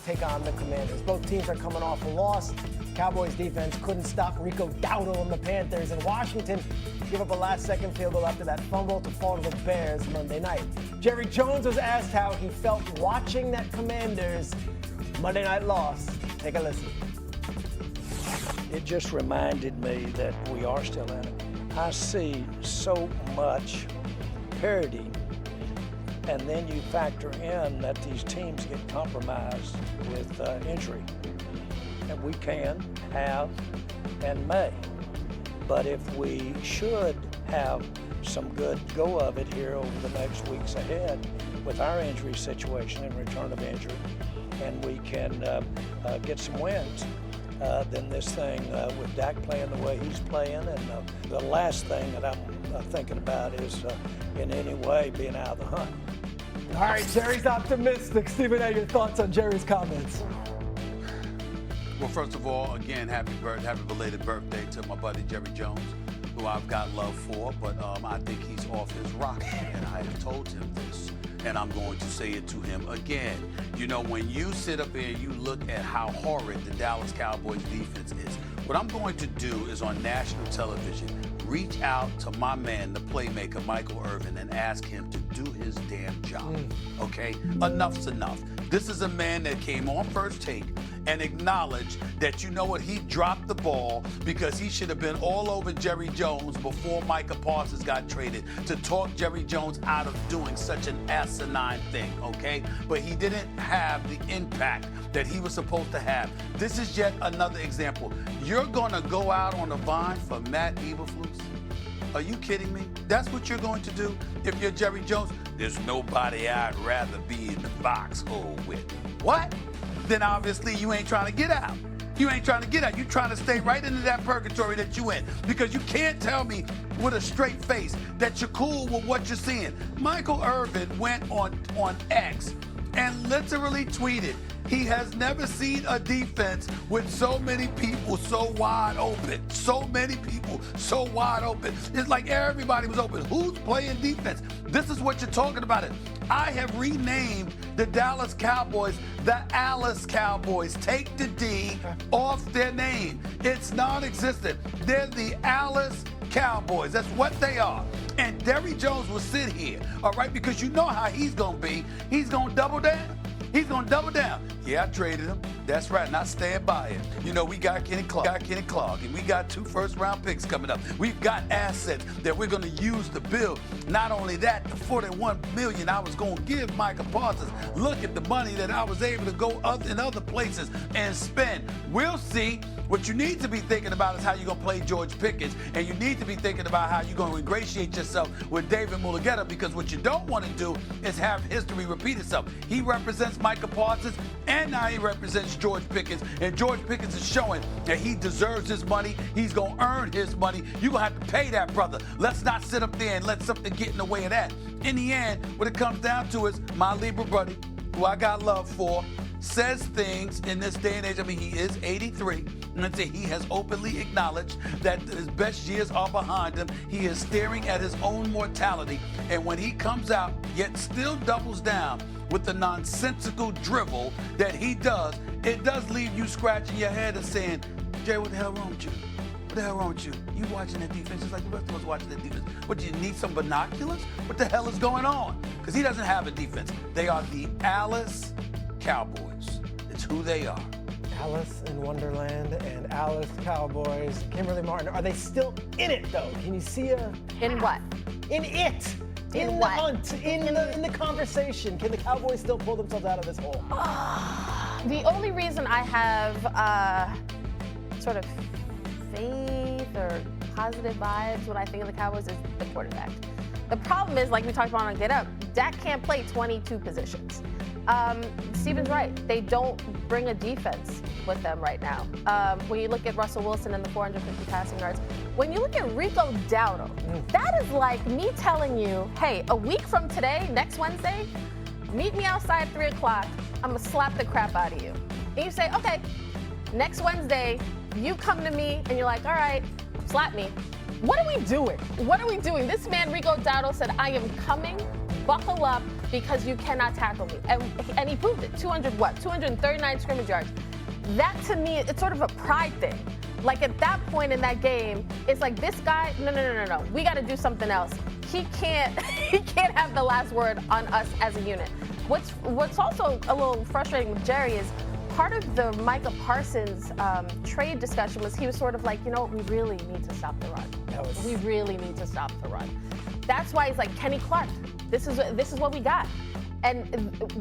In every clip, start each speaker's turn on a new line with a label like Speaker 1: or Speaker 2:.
Speaker 1: take on the Commanders. Both teams are coming off a loss. Cowboys defense couldn't stop Rico Dowdle and the Panthers, and Washington gave up a last-second field goal after that fumble to fall to the Bears Monday night. Jerry Jones was asked how he felt watching that Commanders Monday night loss. Take a listen.
Speaker 2: It just reminded me that we are still in it. I see so much parity, and then you factor in that these teams get compromised with injury. And we can, have, and may. But if we should have some good go of it here over the next weeks ahead with our injury situation and return of injury, and we can get some wins, then this thing with Dak playing the way he's playing, and the last thing that I'm thinking about is in any way being out of the hunt.
Speaker 1: All right, Jerry's optimistic. Stephen, what are your thoughts on Jerry's comments?
Speaker 3: Well, first of all, again, happy belated birthday to my buddy Jerry Jones, who I've got love for, but I think he's off his rocker, and I have told him this, and I'm going to say it to him again. You know, when you sit up here and you look at how horrid the Dallas Cowboys defense is, what I'm going to do is on national television, reach out to my man, the playmaker, Michael Irvin, and ask him to do his damn job, okay? Enough's enough. This is a man that came on First Take and acknowledged that, you know what, he dropped the ball because he should have been all over Jerry Jones before Micah Parsons got traded to talk Jerry Jones out of doing such an asinine thing, okay? But he didn't have the impact that he was supposed to have. This is yet another example. You're gonna go out on a vine for Matt Eberflus? Are you kidding me? That's what you're going to do if you're Jerry Jones? There's nobody I'd rather be in the foxhole with. What? Then obviously you ain't trying to get out. You ain't trying to get out. You're trying to stay right into that purgatory that you in, because you can't tell me with a straight face that you're cool with what you're seeing. Michael Irvin went on X and literally tweeted, he has never seen a defense with so many people so wide open. So many people so wide open. It's like everybody was open. Who's playing defense? This is what you're talking about. I have renamed the Dallas Cowboys the Alice Cowboys. Take the D off their name. It's non-existent. They're the Alice Cowboys. That's what they are. And Jerry Jones will sit here, all right, because you know how he's going to be. He's going to double down. He's going to double down. Yeah, I traded him. That's right, and I stand by it. You know, we got Kenny Clark, and we got 2 first-round picks coming up. We've got assets that we're going to use to build. Not only that, the $41 million I was going to give Micah Parsons. Look at the money that I was able to go in other places and spend. We'll see. What you need to be thinking about is how you're going to play George Pickens, and you need to be thinking about how you're going to ingratiate yourself with David Mulugeta, because what you don't want to do is have history repeat itself. He represents Micah Parsons, and now he represents George Pickens, and George Pickens is showing that he deserves his money. He's going to earn his money. You're going to have to pay that, brother. Let's not sit up there and let something get in the way of that. In the end, what it comes down to is my Libra buddy, who I got love for, says things in this day and age. I mean, he is 83, and he has openly acknowledged that his best years are behind him. He is staring at his own mortality, and when he comes out, yet still doubles down with the nonsensical drivel that he does, it does leave you scratching your head and saying, Jay, what the hell wrong with you? What the hell wrong with you? You watching the defense just like the rest of us watching the defense. What, do you need some binoculars? What the hell is going on? Because he doesn't have a defense. They are the Alice Cowboys. It's who they are.
Speaker 1: Alice in Wonderland and Alice Cowboys. Kimberly Martin, are they still in it, though? Can you see
Speaker 4: In what?
Speaker 1: In it. In the hunt, in the conversation. Can the Cowboys still pull themselves out of this hole?
Speaker 4: The only reason I have sort of faith or positive vibes when I think of the Cowboys is the quarterback. The problem is, like we talked about on Get Up, Dak can't play 22 positions. Steven's right. They don't bring a defense with them right now. When you look at Russell Wilson and the 450 passing yards, when you look at Rico Dowdle, that is like me telling you, hey, a week from today, next Wednesday, meet me outside 3 o'clock. I'm going to slap the crap out of you. And you say, okay, next Wednesday, you come to me and you're like, all right, slap me. What are we doing? What are we doing? This man, Rico Dowdle, said, I am coming. Buckle up, because you cannot tackle me. And he proved it. 239 scrimmage yards. That to me, it's sort of a pride thing. Like at that point in that game, it's like this guy, no. We got to do something else. He can't have the last word on us as a unit. What's also a little frustrating with Jerry is part of the Micah Parsons trade discussion was he was sort of like, we really need to stop the run. We really need to stop the run. That's why he's like, Kenny Clark, this is what we got. And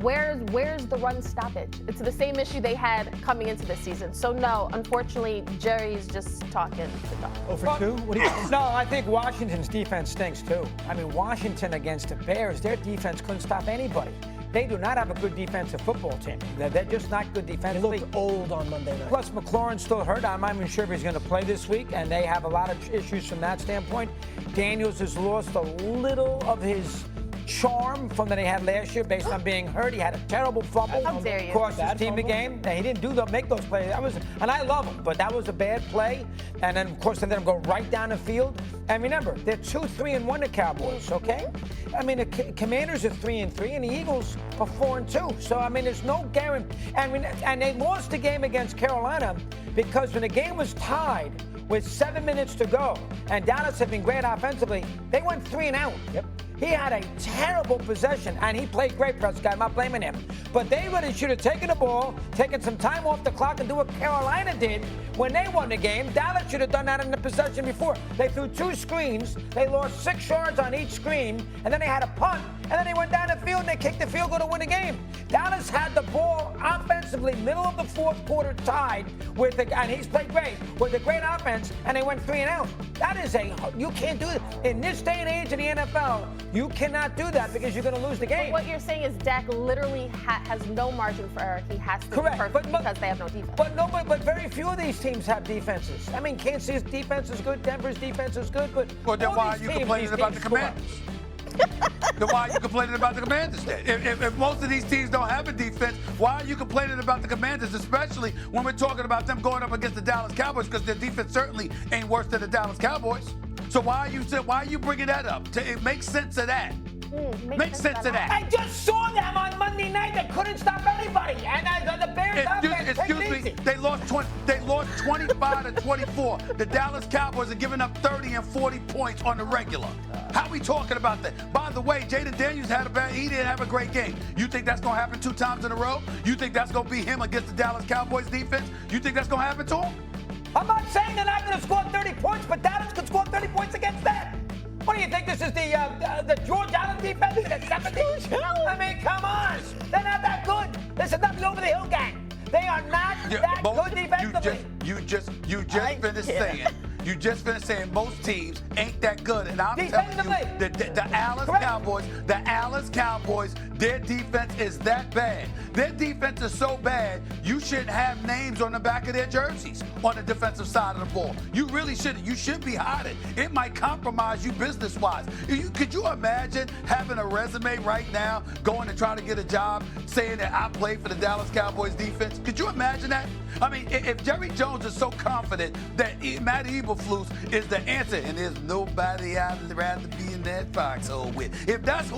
Speaker 4: where's the run stoppage? It's the same issue they had coming into this season. So no, unfortunately, Jerry's just talking the talk.
Speaker 1: Oh, for two? What do you think?
Speaker 2: No, I think Washington's defense stinks too. I mean, Washington against the Bears, their defense couldn't stop anybody. They do not have a good defensive football team. They're just not good defensively.
Speaker 1: They looked old on Monday night.
Speaker 2: Plus, McLaurin's still hurt. I'm not even sure if he's going to play this week, and they have a lot of issues from that standpoint. Daniels has lost a little of his charm from that he had last year based on being hurt. He had a terrible fumble.
Speaker 4: How dare you.
Speaker 2: Cost his team the game. And he didn't make those plays. And I love him, but that was a bad play. And then, of course, they let him go right down the field. And remember, they're 2-3-1, the Cowboys, okay? I mean, the Commanders are 3-3, and the Eagles are 4-2. So, I mean, there's no guarantee. And they lost the game against Carolina because when the game was tied with 7 minutes to go, and Dallas had been great offensively, they went 3 and out.
Speaker 1: Yep.
Speaker 2: He had a terrible possession, and he played great, Prescott. I'm not blaming him. But they really should have taken the ball, taken some time off the clock, and do what Carolina did when they won the game. Dallas should have done that in the possession before. They threw 2 screens. They lost 6 yards on each screen, and then they had a punt, and then they went down the field, and they kicked the field goal to win the game. Dallas had the ball offensively, middle of the fourth quarter, tied with and he's played great, with a great offense, and they went 3 and out. That is you can't do it. In this day and age in the NFL, you cannot do that because you're going to lose the game.
Speaker 4: But what you're saying is Dak literally has no margin for error. He has to be perfect because they have no defense.
Speaker 2: But very few of these teams have defenses. I mean, Kansas City's defense is good, Denver's defense is good, but
Speaker 3: well, then why are you complaining about the Commanders? Then why are you complaining about the Commanders then? If most of these teams don't have a defense, why are you complaining about the Commanders, especially when we're talking about them going up against the Dallas Cowboys, because their defense certainly ain't worse than the Dallas Cowboys. So why are you bringing that up? It makes sense of that. Makes sense of that.
Speaker 2: I just saw them on Monday night. They couldn't stop anybody. And the Bears
Speaker 3: Excuse me. They lost 25-24. The Dallas Cowboys are giving up 30 and 40 points on the regular. How are we talking about that? By the way, Jaden Daniels he didn't have a great game. You think that's going to happen 2 times in a row? You think that's going to be him against the Dallas Cowboys defense? You think that's going to happen to him?
Speaker 2: I'm not saying they're not going to score 30 points, but Dallas could score 30 points against that. What do you think? This is the George Allen defense in the 70s? I mean, come on. They're not that good. This is not the Over the Hill gang. They are not that good defensively.
Speaker 3: You just finished saying most teams ain't that good, and I'm telling you, the Dallas Cowboys, their defense is that bad. Their defense is so bad, you shouldn't have names on the back of their jerseys on the defensive side of the ball. You really shouldn't. You should be hiding. It might compromise you business-wise. Could you imagine having a resume right now, going to try to get a job, saying that I played for the Dallas Cowboys defense? Could you imagine that? I mean, if Jerry Jones is so confident that Matt Eberflus is the answer, and there's nobody I'd rather be in that foxhole with. If that's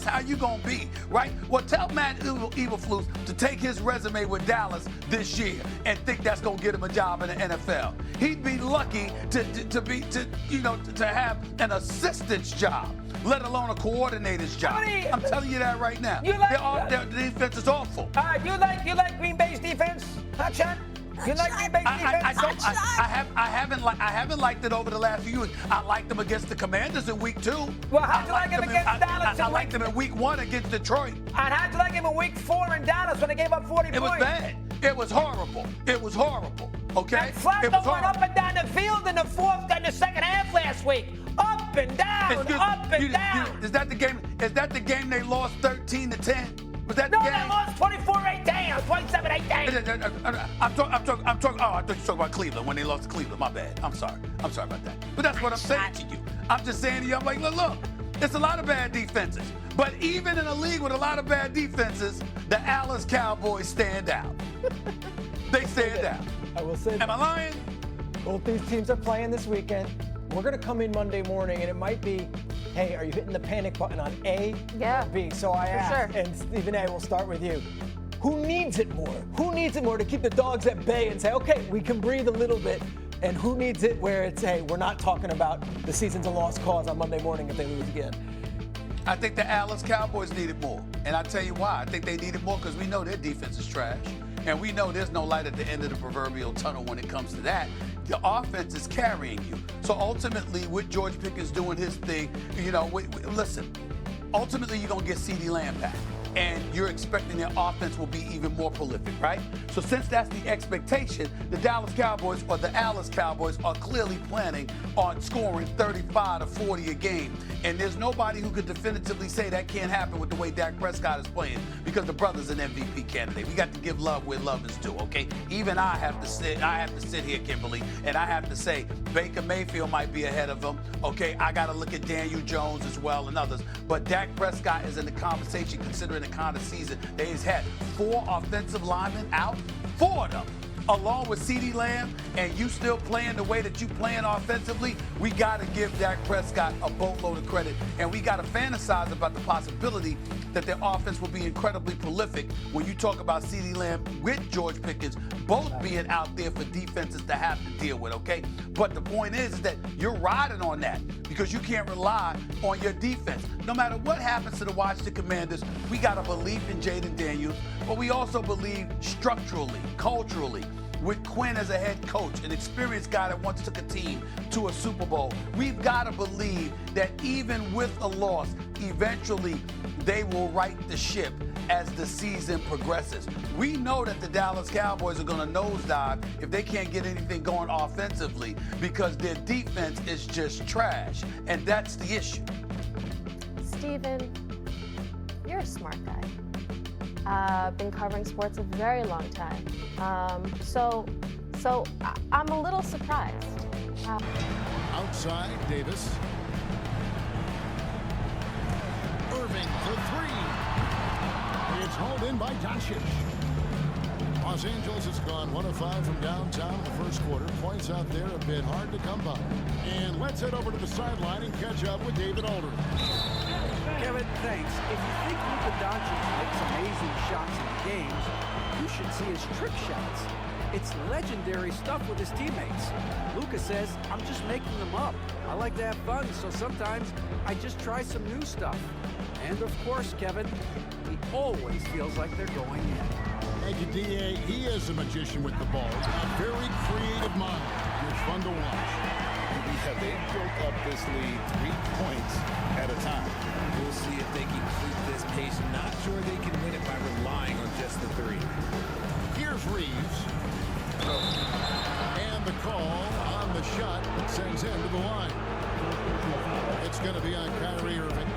Speaker 3: how you gonna be, right? Well, tell Matt Eberflus to take his resume with Dallas this year and think that's gonna get him a job in the NFL. He'd be lucky to have an assistant's job, let alone a coordinator's job. I'm telling you that right now. Their defense is awful.
Speaker 2: You like Green Bay's defense, huh, Chad? You like Green Bay's defense?
Speaker 3: I haven't liked it over the last few years. I liked them against the Commanders in week 2.
Speaker 2: Well, how'd you like him against Dallas?
Speaker 3: I liked them in week 1 against Detroit.
Speaker 2: And how'd you like him in week 4 in Dallas when they gave up 40 points?
Speaker 3: It was bad. It was horrible. Okay?
Speaker 2: And Flacco went up and down the field in the second half last week. Up and down, up and down.
Speaker 3: Is that the game? Is that the game they lost 13-10? Was that the game?
Speaker 2: No, they lost 24-18 or 27-18.
Speaker 3: I'm talking. Oh, I thought you were talking about Cleveland when they lost to Cleveland. My bad. I'm sorry about that. But that's what I'm saying to you. I'm just saying to you. I'm like, look. It's a lot of bad defenses. But even in a league with a lot of bad defenses, the Dallas Cowboys stand out. They stand out.
Speaker 1: I will say.
Speaker 3: Am I lying?
Speaker 1: Both these teams are playing this weekend. We're going to come in Monday morning, and it might be hey, are you hitting the panic button on A
Speaker 4: Yeah,
Speaker 1: or B? So I asked,
Speaker 4: sure.
Speaker 1: and Stephen A, we'll start with you. Who needs it more? Who needs it more to keep the dogs at bay and say, okay, we can breathe a little bit? And who needs it where it's, hey, we're not talking about the season's a lost cause on Monday morning if they lose again?
Speaker 3: I think the Dallas Cowboys need it more. And I'll tell you why. I think they need it more because we know their defense is trash. And we know there's no light at the end of the proverbial tunnel when it comes to that. The offense is carrying you. So ultimately, with George Pickens doing his thing, listen, ultimately you're going to get CeeDee Lamb back. And you're expecting their offense will be even more prolific, right? So since that's the expectation, the Dallas Cowboys or the Alice Cowboys are clearly planning on scoring 35 to 40 a game. And there's nobody who could definitively say that can't happen with the way Dak Prescott is playing because the brother's an MVP candidate. We got to give love where love is due, okay? Even I have to sit here, Kimberly, and I have to say Baker Mayfield might be ahead of him, okay? I got to look at Daniel Jones as well and others. But Dak Prescott is in the conversation considering the kind of season that he's had. 4 offensive linemen out, 4 of them, along with CeeDee Lamb, and you still playing the way that you playing offensively. We got to give Dak Prescott a boatload of credit, and we got to fantasize about the possibility that their offense will be incredibly prolific when you talk about CeeDee Lamb with George Pickens both being out there for defenses to have to deal with, okay? But the point is that you're riding on that because you can't rely on your defense. No matter what happens to the Washington Commanders, we got a belief in Jaden Daniels, but we also believe structurally, culturally, with Quinn as a head coach, an experienced guy that once took a team to a Super Bowl. We've got to believe that even with a loss, eventually they will right the ship as the season progresses. We know that the Dallas Cowboys are going to nosedive if they can't get anything going offensively because their defense is just trash, and that's the issue.
Speaker 4: Steven, you're a smart guy. Been covering sports a very long time. So I'm a little surprised.
Speaker 5: Outside, Davis. Irving for 3. It's hauled in by Doncic. Los Angeles has gone 1 of 5 from downtown in the first quarter. Points out there a bit hard to come by. And let's head over to the sideline and catch up with David Alder.
Speaker 6: Kevin, thanks. If you think Luka Doncic makes amazing shots in games, you should see his trick shots. It's legendary stuff with his teammates. Luka says, I'm just making them up. I like to have fun, so sometimes I just try some new stuff. And of course, Kevin, he always feels like they're going in.
Speaker 5: Thank you, D.A. He is a magician with the ball. A very creative mind. It's fun to watch.
Speaker 7: They built up this lead 3 points at a time.
Speaker 8: We'll see if they can keep this pace. Not sure they can win it by relying on just the 3.
Speaker 5: Here's Reeves. And the call on the shot that sends him to the line. It's going to be on Kyrie Irving.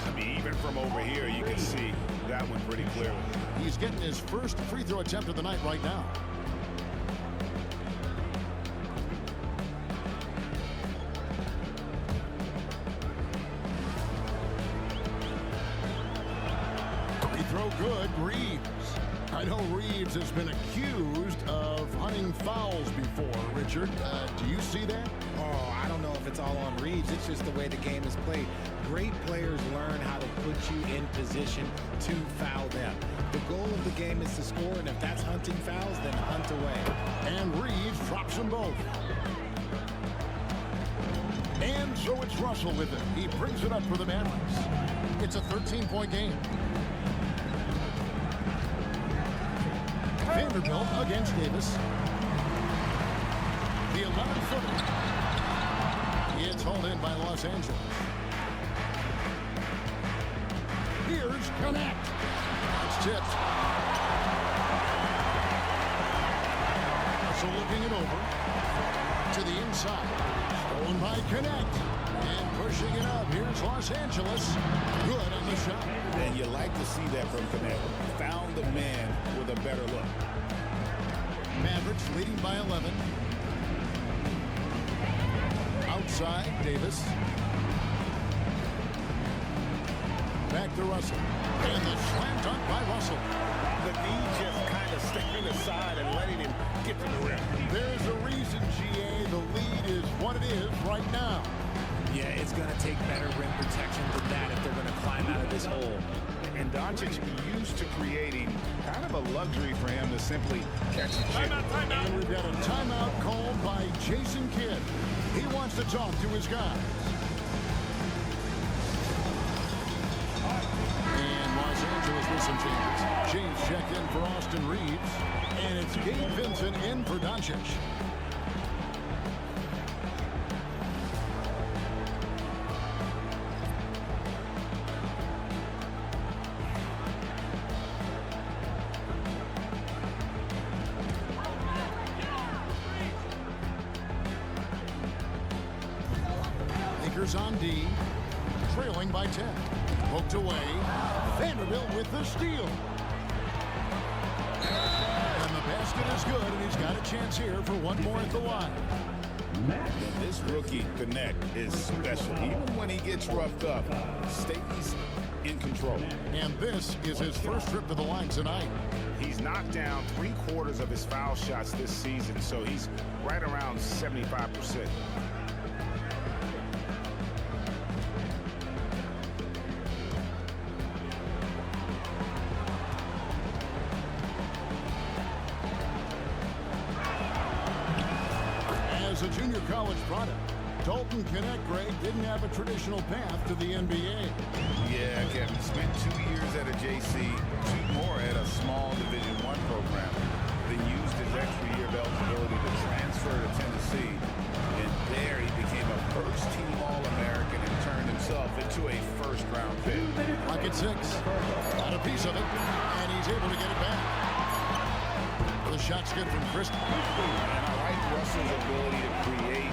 Speaker 7: I mean, even from over here, you can see that one pretty clearly.
Speaker 5: He's getting his first free throw attempt of the night right now. Free throw good, Reeves. I know Reeves has been accused of hunting fouls before, Richard. Do you see that?
Speaker 8: Oh, I don't know if it's all on Reeves. It's just the way the game is played. Great players learn how to put you in position to foul them. The goal of the game is to score, and if that's hunting fouls, then hunt away.
Speaker 5: And Reeves drops them both. And so it's Russell with it. He brings it up for the Mavericks. It's a 13-point game. Vanderbilt against Davis. The 11-footer. It's hauled in by Los Angeles. Here's Connect. It's tipped. So looking it over to the inside. Stolen by Connect. And pushing it up. Here's Los Angeles. Good on the shot.
Speaker 7: And you like to see that from Connect. Found the man with a better look.
Speaker 5: Mavericks leading by 11. Outside, Davis. Back to Russell. And the slam dunk by Russell.
Speaker 7: The knee just kind of stepping aside and letting him get to the rim.
Speaker 5: There's a reason, GA, the lead is what it is right now.
Speaker 7: Yeah,
Speaker 8: it's going to take better rim protection than that if they're going to climb out of this hole.
Speaker 7: And Doncic used to creating kind of a luxury for him to simply catch and shoot.
Speaker 5: And we've got a timeout called by Jason Kidd. He wants to talk to his guys. And Los Angeles with some changes. James checked in for Austin Reeves. And it's Gabe Vincent in for Doncic. On D, trailing by 10. Poked away. Vanderbilt with the steal. And the basket is good, and he's got a chance here for one more at the line.
Speaker 7: And this rookie connect is special. Even when he gets roughed up, stays in control.
Speaker 5: And this is his first trip to the line tonight.
Speaker 7: He's knocked down 3/4 of his foul shots this season, so he's right around 75%.
Speaker 5: As a junior college product, Dalton Connect-Gray didn't have a traditional path to the NBA.
Speaker 7: Yeah, Kevin spent 2 years at a JC, 2 more at a small Division I program, then used his extra year of eligibility to transfer to Tennessee. And there he became a first-team All-American and turned himself into a first-round pick.
Speaker 5: Pocket 6, got a piece of it, and he's able to get it back. The shot's good from Prescott.
Speaker 7: And I like Russell's ability to create